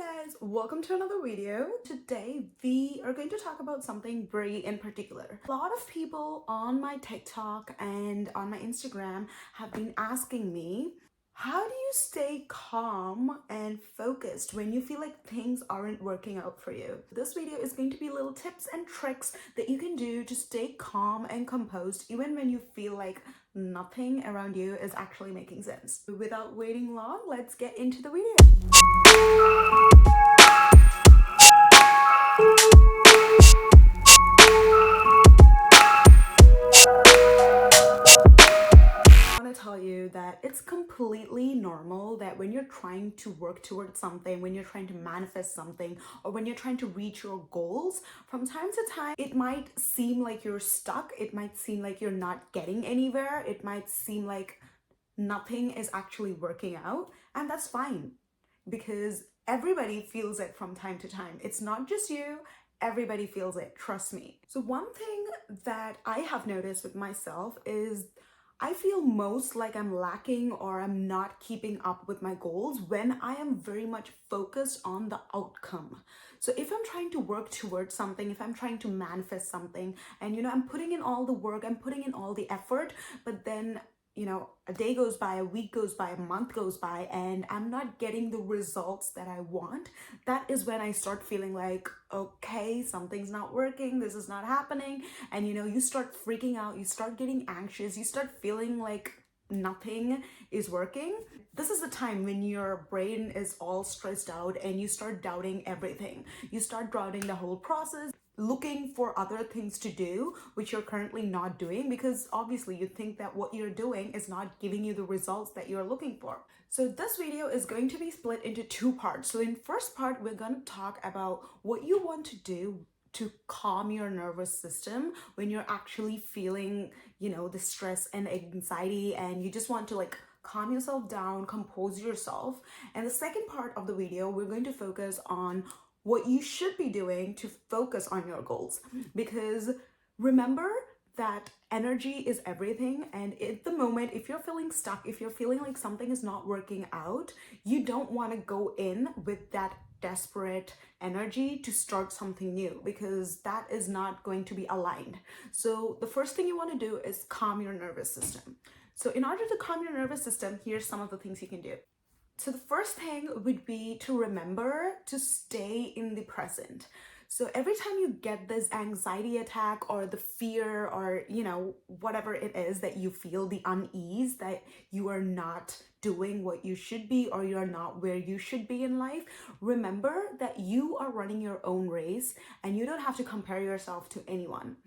Hi guys, welcome to another video. Today we are going to talk about something very in particular. A lot of people on my TikTok and on my Instagram have been asking me, how do you stay calm and focused when you feel like things aren't working out for you? This video is going to be little tips and tricks that you can do to stay calm and composed even when you feel like nothing around you is actually making sense. Without waiting long, let's get into the video. Tell you that it's completely normal that when you're trying to work towards something, when you're trying to manifest something, or when you're trying to reach your goals, from time to time it might seem like you're stuck, it might seem like you're not getting anywhere, it might seem like nothing is actually working out, and that's fine because everybody feels it from time to time. It's not just you, everybody feels it, trust me. So one thing that I have noticed with myself is I feel most like I'm lacking or I'm not keeping up with my goals when I am very much focused on the outcome. So if I'm trying to work towards something, if I'm trying to manifest something, and I'm putting in all the work, I'm putting in all the effort, but then a day goes by, a week goes by, a month goes by, and I'm not getting the results that I want, that is when I start feeling like, okay, something's not working, this is not happening. And you start freaking out, you start getting anxious, you start feeling like nothing is working. This is the time when your brain is all stressed out and you start doubting everything. You start doubting the whole process, looking for other things to do which you're currently not doing, because obviously you think that what you're doing is not giving you the results that you're looking for. So this video is going to be split into two parts. So in first part, we're going to talk about what you want to do to calm your nervous system when you're actually feeling, the stress and anxiety, and you just want to calm yourself down, compose yourself. And the second part of the video, we're going to focus on what you should be doing to focus on your goals. Because remember that energy is everything, and at the moment, if you're feeling stuck, if you're feeling like something is not working out, you don't want to go in with that desperate energy to start something new, because that is not going to be aligned. So the first thing you want to do is calm your nervous system. So in order to calm your nervous system, here's some of the things you can do. So the first thing would be to remember to stay in the present. So every time you get this anxiety attack or the fear or, whatever it is that you feel, the unease that you are not doing what you should be or you're not where you should be in life, remember that you are running your own race and you don't have to compare yourself to anyone.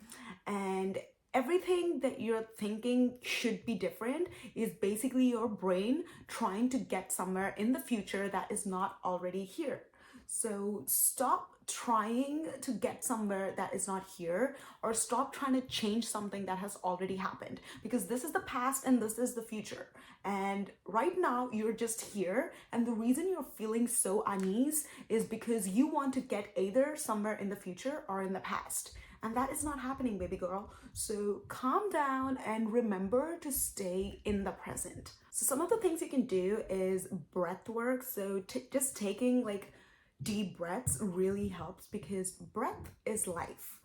And everything that you're thinking should be different is basically your brain trying to get somewhere in the future that is not already here. So stop trying to get somewhere that is not here, or stop trying to change something that has already happened, because this is the past and this is the future. And right now you're just here, and the reason you're feeling so unease is because you want to get either somewhere in the future or in the past. And that is not happening, baby girl. So calm down and remember to stay in the present. So some of the things you can do is breath work. So just taking deep breaths really helps, because breath is life.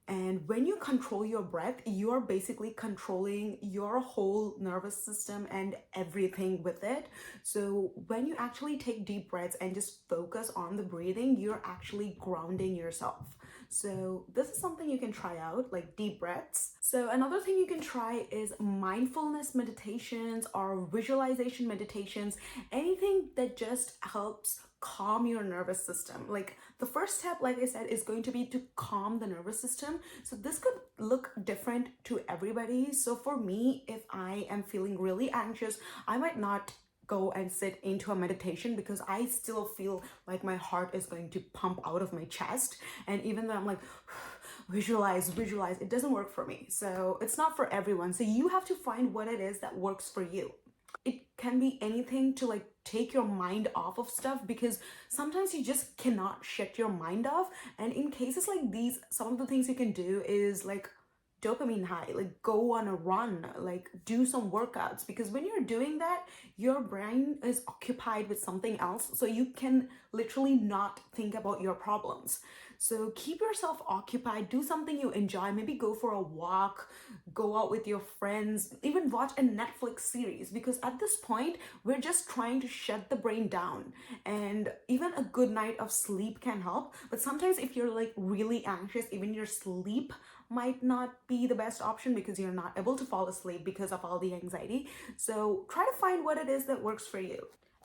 And when you control your breath, you are basically controlling your whole nervous system and everything with it. So when you actually take deep breaths and just focus on the breathing, you're actually grounding yourself. So this is something you can try out, like deep breaths. So another thing you can try is mindfulness meditations or visualization meditations, anything that just helps calm your nervous system. Like the first step, like I said, is going to be to calm the nervous system. So this could look different to everybody. So for me, if I am feeling really anxious, I might not go and sit into a meditation, because I still feel like my heart is going to pump out of my chest. And even though I'm like, visualize, it doesn't work for me. So it's not for everyone. So you have to find what it is that works for you. It can be anything to take your mind off of stuff, because sometimes you just cannot shut your mind off. And in cases like these, some of the things you can do is dopamine high, like go on a run, like do some workouts, because when you're doing that, your brain is occupied with something else, so you can literally not think about your problems. So keep yourself occupied, do something you enjoy, maybe go for a walk, go out with your friends, even watch a Netflix series, because at this point we're just trying to shut the brain down. And even a good night of sleep can help, but sometimes if you're like really anxious, even your sleep might not be the best option because you're not able to fall asleep because of all the anxiety. So try to find what it is that works for you.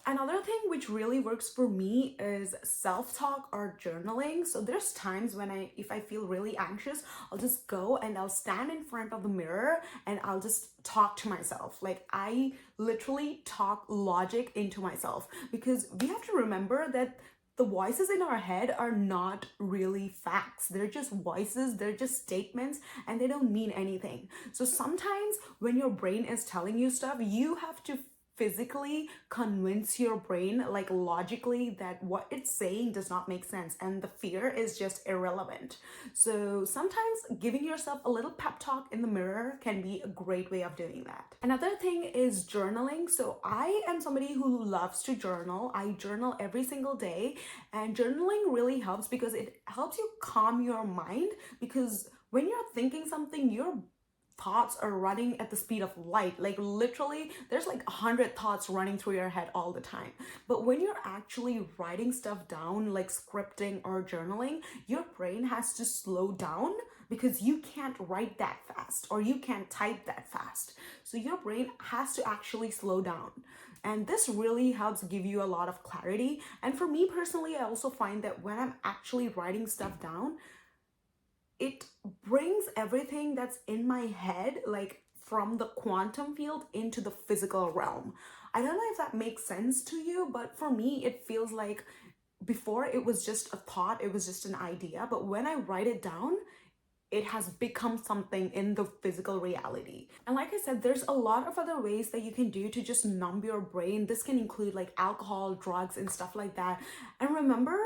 Another thing which really works for me is self-talk or journaling. So there's times when if I feel really anxious, I'll just go and I'll stand in front of the mirror and I'll just talk to myself. Like I literally talk logic into myself, because we have to remember that the voices in our head are not really facts. They're just voices, they're just statements, and they don't mean anything. So sometimes when your brain is telling you stuff, you have to physically convince your brain, like logically, that what it's saying does not make sense and the fear is just irrelevant. So sometimes giving yourself a little pep talk in the mirror can be a great way of doing that. Another thing is journaling. So I am somebody who loves to journal. I journal every single day, and journaling really helps because it helps you calm your mind, because when you're thinking something, your thoughts are running at the speed of light. Like literally there's like 100 thoughts running through your head all the time. But when you're actually writing stuff down, like scripting or journaling, your brain has to slow down, because you can't write that fast or you can't type that fast. So your brain has to actually slow down. And this really helps give you a lot of clarity. And for me personally, I also find that when I'm actually writing stuff down, it brings everything that's in my head, like from the quantum field into the physical realm. I don't know if that makes sense to you, but for me, it feels like before it was just a thought, it was just an idea. But when I write it down, it has become something in the physical reality. And like I said, there's a lot of other ways that you can do to just numb your brain. This can include like alcohol, drugs, and stuff like that. And remember,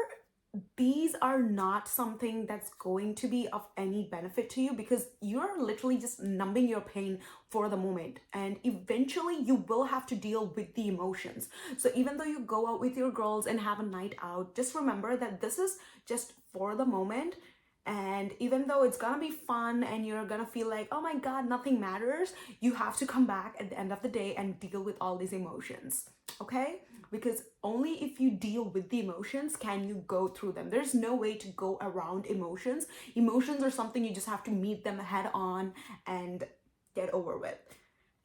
these are not something that's going to be of any benefit to you, because you're literally just numbing your pain for the moment, and eventually you will have to deal with the emotions. So even though you go out with your girls and have a night out, just remember that this is just for the moment. And even though it's gonna be fun and you're gonna feel like, oh my god, nothing matters, you have to come back at the end of the day and deal with all these emotions, okay? Because only if you deal with the emotions can you go through them. There's no way to go around emotions. Emotions are something you just have to meet them head on and get over with.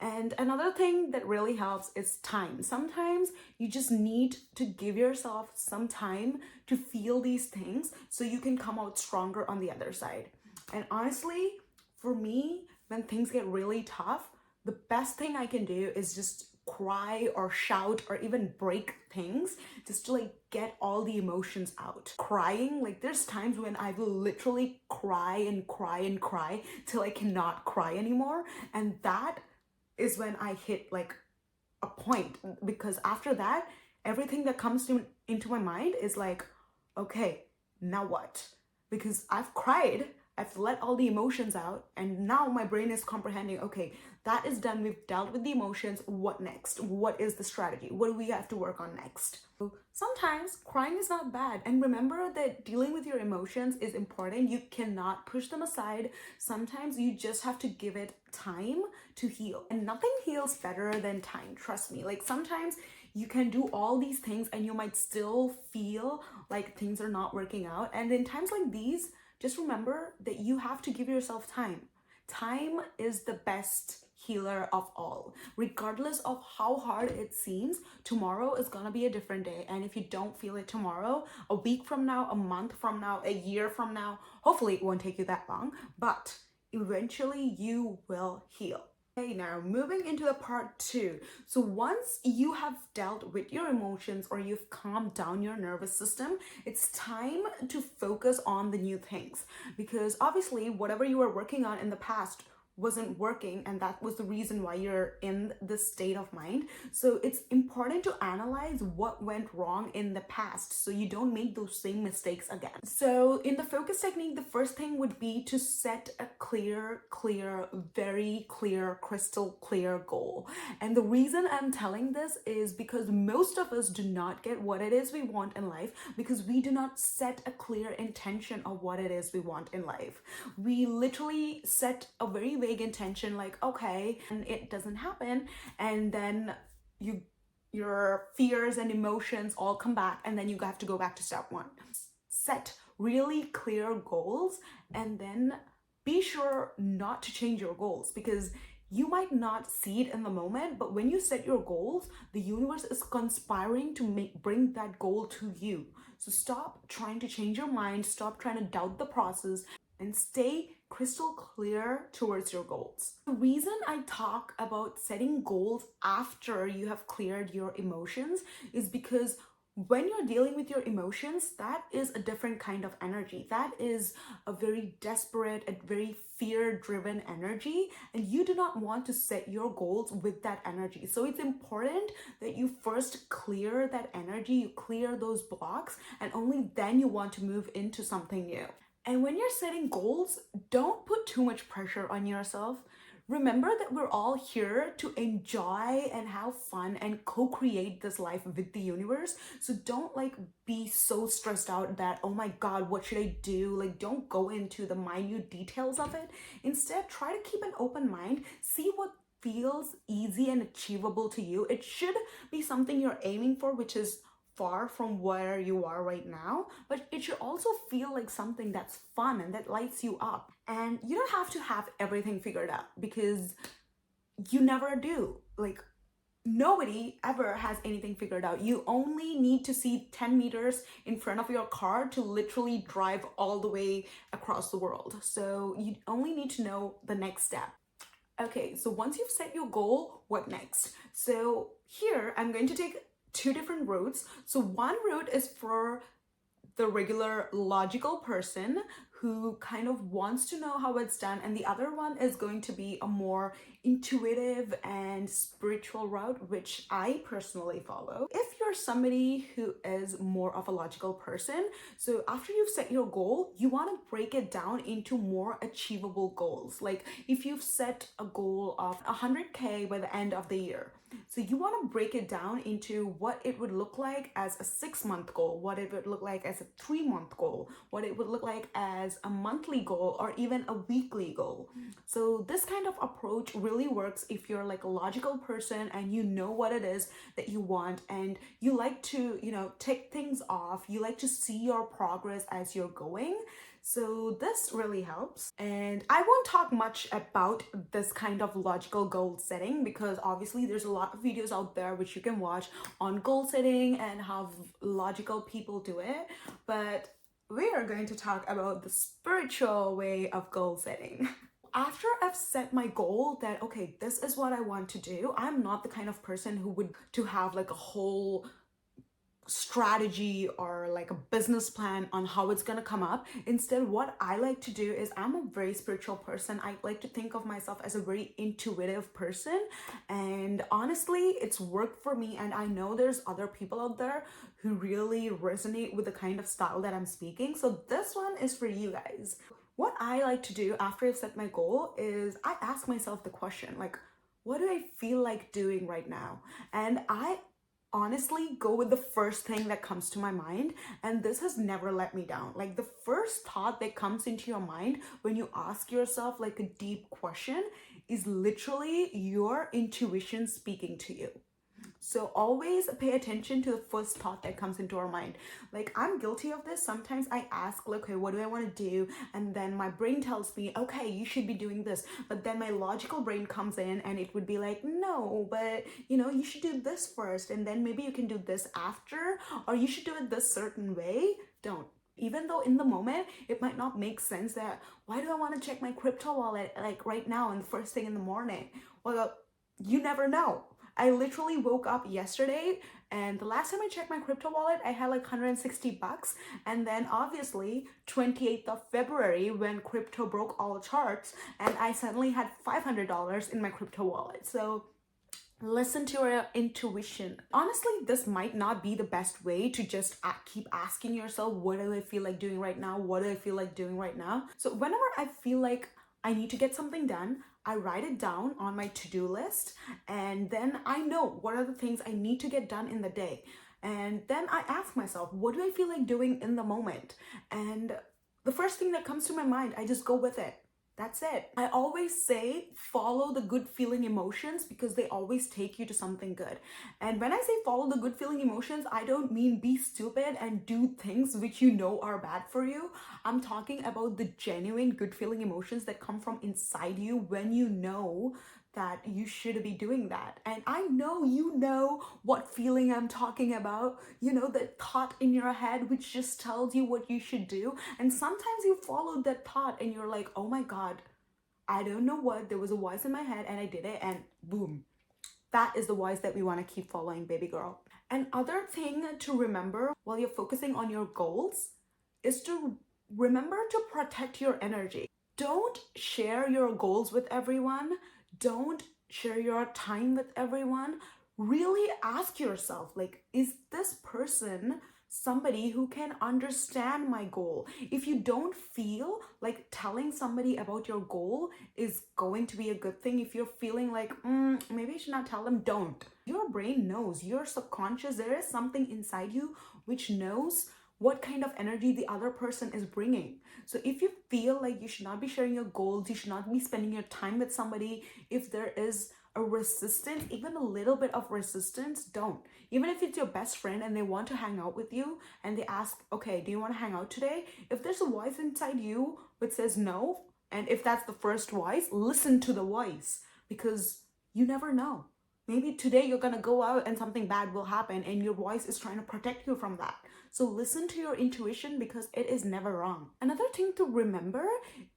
And another thing that really helps is time. Sometimes you just need to give yourself some time to feel these things so you can come out stronger on the other side. And honestly, for me, when things get really tough, the best thing I can do is just cry or shout or even break things, just to like get all the emotions out. Crying, like there's times when I will literally cry and cry and cry till I cannot cry anymore. And that is when I hit like a point, because after that, everything that comes into my mind is like, okay, now what? Because I've cried, I've let all the emotions out, and now my brain is comprehending, okay, that is done, we've dealt with the emotions, what next? What is the strategy? What do we have to work on next? So sometimes crying is not bad, and remember that dealing with your emotions is important. You cannot push them aside. Sometimes you just have to give it time to heal, and nothing heals better than time, trust me. Like sometimes you can do all these things and you might still feel like things are not working out, and in times like these, just remember that you have to give yourself time. Time is the best healer of all. Regardless of how hard it seems, tomorrow is gonna be a different day. And if you don't feel it tomorrow, a week from now, a month from now, a year from now, hopefully it won't take you that long, but eventually you will heal. Okay, now moving into the part 2. So once you have dealt with your emotions or you've calmed down your nervous system, it's time to focus on the new things. Because obviously whatever you were working on in the past wasn't working, and that was the reason why you're in this state of mind. So it's important to analyze what went wrong in the past so you don't make those same mistakes again. So in the focus technique, the first thing would be to set a very clear, crystal clear goal. And the reason I'm telling this is because most of us do not get what it is we want in life because we do not set a clear intention of what it is we want in life. We literally set a very vague intention like, okay, and it doesn't happen, and then your fears and emotions all come back, and then you have to go back to step one. Set really clear goals, and then be sure not to change your goals, because you might not see it in the moment, but when you set your goals, the universe is conspiring to bring that goal to you. So stop trying to change your mind, stop trying to doubt the process, and stay crystal clear towards your goals. The reason I talk about setting goals after you have cleared your emotions is because when you're dealing with your emotions, that is a different kind of energy. That is a very desperate, a very fear-driven energy, and you do not want to set your goals with that energy. So it's important that you first clear that energy, you clear those blocks, and only then you want to move into something new. And when you're setting goals, don't put too much pressure on yourself. Remember that we're all here to enjoy and have fun and co-create this life with the universe. So don't be so stressed out that, oh my God, what should I do? Don't go into the minute details of it. Instead, try to keep an open mind. See what feels easy and achievable to you. It should be something you're aiming for, which is far from where you are right now, but it should also feel like something that's fun and that lights you up. And you don't have to have everything figured out, because you never do. Nobody ever has anything figured out. You only need to see 10 meters in front of your car to literally drive all the way across the world. So you only need to know the next step. Okay, so once you've set your goal, what next? So here I'm going to take two different routes. So one route is for the regular logical person who kind of wants to know how it's done, and the other one is going to be a more intuitive and spiritual route, which I personally follow. If you're somebody who is more of a logical person, so after you've set your goal, you want to break it down into more achievable goals. Like if you've set a goal of 100K by the end of the year, so you want to break it down into what it would look like as a 6-month goal, what it would look like as a 3-month goal, what it would look like as a monthly goal, or even a weekly goal. So this kind of approach really works if you're like a logical person and you know what it is that you want, and you like to, tick things off. You like to see your progress as you're going. So this really helps. And I won't talk much about this kind of logical goal setting, because obviously there's a lot of videos out there which you can watch on goal setting and how logical people do it. But we are going to talk about the spiritual way of goal setting. After I've set my goal that, okay, this is what I want to do, I'm not the kind of person who would to have like a whole strategy or like a business plan on how it's gonna come up. Instead, what I like to do is, I'm a very spiritual person. I like to think of myself as a very intuitive person, and honestly it's worked for me, and I know there's other people out there who really resonate with the kind of style that I'm speaking. So this one is for you guys. What I like to do after I've set my goal is I ask myself the question, like, what do I feel like doing right now? And I honestly go with the first thing that comes to my mind, and this has never let me down. Like the first thought that comes into your mind when you ask yourself like a deep question is literally your intuition speaking to you. So always pay attention to the first thought that comes into our mind. Like I'm guilty of this. Sometimes I ask, like, okay, what do I want to do? And then my brain tells me, okay, you should be doing this. But then my logical brain comes in and it would be like, no, but you should do this first. And then maybe you can do this after, or you should do it this certain way. Don't. Even though in the moment, it might not make sense that, why do I want to check my crypto wallet like right now and the first thing in the morning? Well, you never know. I literally woke up yesterday And the last time I checked my crypto wallet, I had like 160 bucks. And then obviously 28th of February, when crypto broke all charts, and I suddenly had $500 in my crypto wallet. So listen to your intuition. Honestly, this might not be the best way to just keep asking yourself, what do I feel like doing right now? What do I feel like doing right now? So whenever I feel like I need to get something done, I write it down on my to-do list, and then I know what are the things I need to get done in the day. And then I ask myself, what do I feel like doing in the moment? And the first thing that comes to my mind, I just go with it. That's it. I always say follow the good feeling emotions because they always take you to something good. And when I say follow the good feeling emotions, I don't mean be stupid and do things which you know are bad for you. I'm talking about the genuine good feeling emotions that come from inside you when you know that you should be doing that. And I know you know what feeling I'm talking about. You know, the thought in your head which just tells you what you should do. And sometimes you follow that thought and you're like, oh my God, I don't know what, there was a voice in my head and I did it, and boom. That is the voice that we want to keep following, baby girl. And other thing to remember while you're focusing on your goals is to remember to protect your energy. Don't share your goals with everyone. Don't share your time with everyone. Really ask yourself, like, is this person somebody who can understand my goal? If you don't feel like telling somebody about your goal is going to be a good thing, if you're feeling like, maybe I should not tell them, don't. Your brain knows, your subconscious, there is something inside you which knows what kind of energy the other person is bringing. So if you feel like you should not be sharing your goals, you should not be spending your time with somebody, if there is a resistance, even a little bit of resistance, don't. Even if it's your best friend and they want to hang out with you and they ask, okay, do you want to hang out today? If there's a voice inside you which says no, and if that's the first voice, listen to the voice, because you never know. Maybe today you're gonna go out and something bad will happen and your voice is trying to protect you from that. So listen to your intuition because it is never wrong. Another thing to remember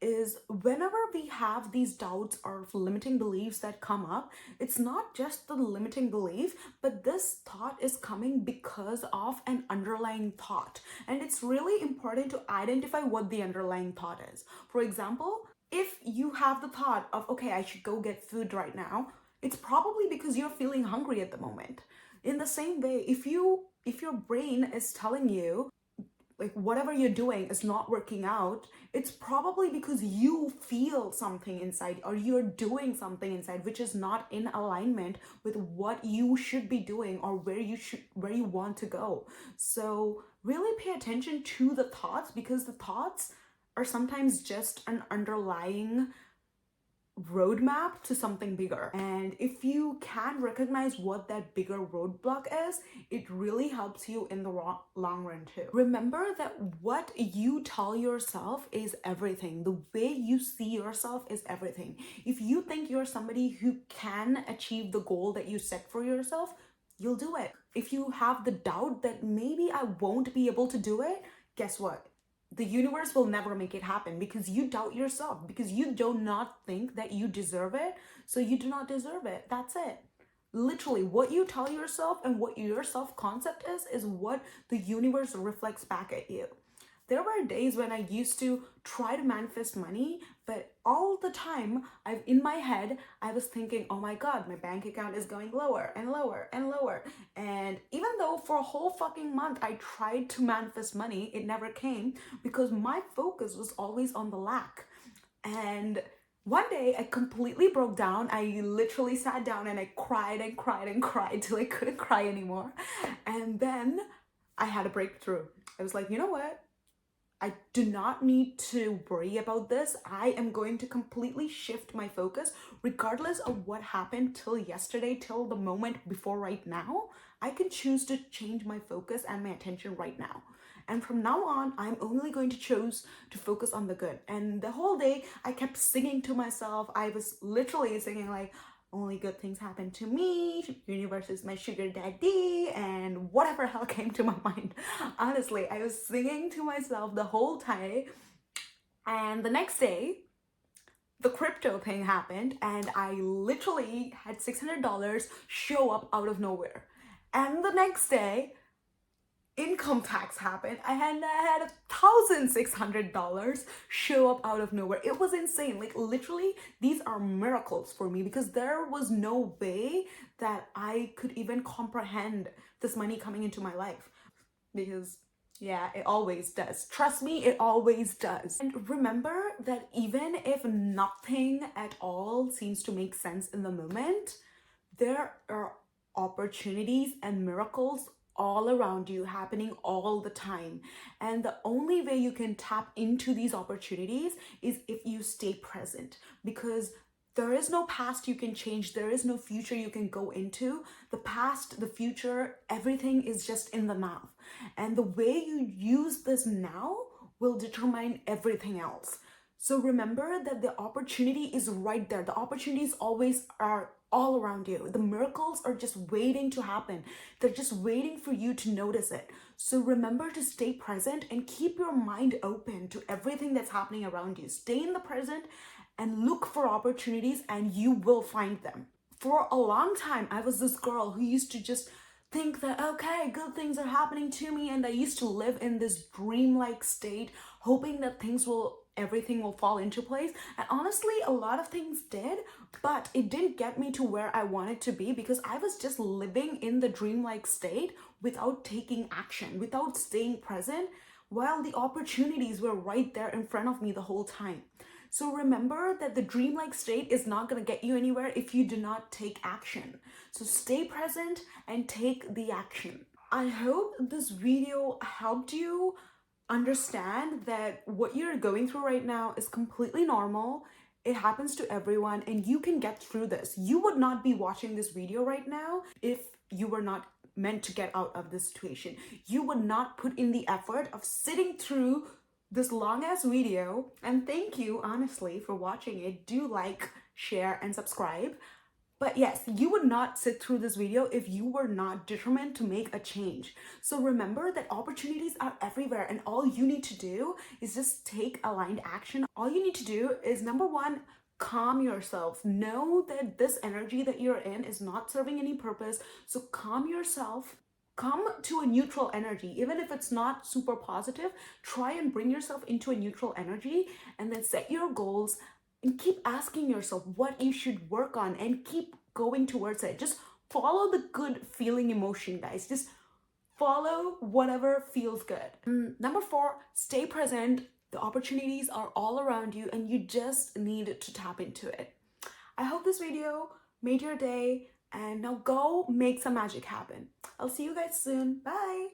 is whenever we have these doubts or limiting beliefs that come up, it's not just the limiting belief, but this thought is coming because of an underlying thought. And it's really important to identify what the underlying thought is. For example, if you have the thought of, okay, I should go get food right now, it's probably because you're feeling hungry at the moment. In the same way, if your brain is telling you like whatever you're doing is not working out, it's probably because you feel something inside or you're doing something inside which is not in alignment with what you should be doing or where you want to go. So really pay attention to the thoughts, because the thoughts are sometimes just an underlying roadmap to something bigger. And if you can recognize what that bigger roadblock is, it really helps you in the long run too. Remember that what you tell yourself is everything. The way you see yourself is everything. If you think you're somebody who can achieve the goal that you set for yourself, you'll do it. If you have the doubt that maybe I won't be able to do it, guess what? The universe will never make it happen because you doubt yourself, because you do not think that you deserve it. So you do not deserve it. That's it. Literally, what you tell yourself and what your self-concept is what the universe reflects back at you. There were days when I used to try to manifest money, but all the time in my head, I was thinking, oh my God, my bank account is going lower and lower and lower. And even though for a whole fucking month, I tried to manifest money, it never came because my focus was always on the lack. And one day I completely broke down. I literally sat down and I cried and cried and cried till I couldn't cry anymore. And then I had a breakthrough. I was like, you know what? I do not need to worry about this. I am going to completely shift my focus regardless of what happened till yesterday, till the moment before right now. I can choose to change my focus and my attention right now. And from now on, I'm only going to choose to focus on the good. And the whole day, I kept singing to myself. I was literally singing like, only good things happen to me, universe is my sugar daddy, and whatever hell came to my mind. Honestly, I was singing to myself the whole time. And the next day, the crypto thing happened and I literally had $600 show up out of nowhere. And the next day, income tax happened. I had $1,600 show up out of nowhere. It was insane. Like literally, these are miracles for me because there was no way that I could even comprehend this money coming into my life. Because yeah, it always does. Trust me, it always does. And remember that even if nothing at all seems to make sense in the moment, there are opportunities and miracles all around you happening all the time. And the only way you can tap into these opportunities is if you stay present, because there is no past you can change. There is no future you can go into. The past, the future, everything is just in the now. And the way you use this now will determine everything else. So remember that the opportunity is right there. The opportunities always are all around you. The miracles are just waiting to happen. They're just waiting for you to notice it. So remember to stay present and keep your mind open to everything that's happening around you. Stay in the present and look for opportunities, and you will find them. For a long time, I was this girl who used to just think that, okay, good things are happening to me, and I used to live in this dreamlike state, hoping that everything will fall into place. And honestly, a lot of things did, but it didn't get me to where I wanted to be because I was just living in the dreamlike state without taking action, without staying present, while the opportunities were right there in front of me the whole time. So remember that the dreamlike state is not going to get you anywhere if you do not take action. So stay present and take the action. I hope this video helped you understand that what you're going through right now is completely normal. It happens to everyone and you can get through this. You would not be watching this video right now if you were not meant to get out of this situation. You would not put in the effort of sitting through this long ass video. And thank you honestly for watching it. Do like, share, and subscribe. But yes, you would not sit through this video if you were not determined to make a change. So remember that opportunities are everywhere and all you need to do is just take aligned action. All you need to do is, number one, calm yourself. Know that this energy that you're in is not serving any purpose. So calm yourself. Come to a neutral energy. Even if it's not super positive, try and bring yourself into a neutral energy and then set your goals and keep asking yourself what you should work on and keep going towards it. Just follow the good feeling emotion, guys. Just follow whatever feels good. Number 4, stay present. The opportunities are all around you and you just need to tap into it. I hope this video made your day, and now go make some magic happen. I'll see you guys soon. Bye.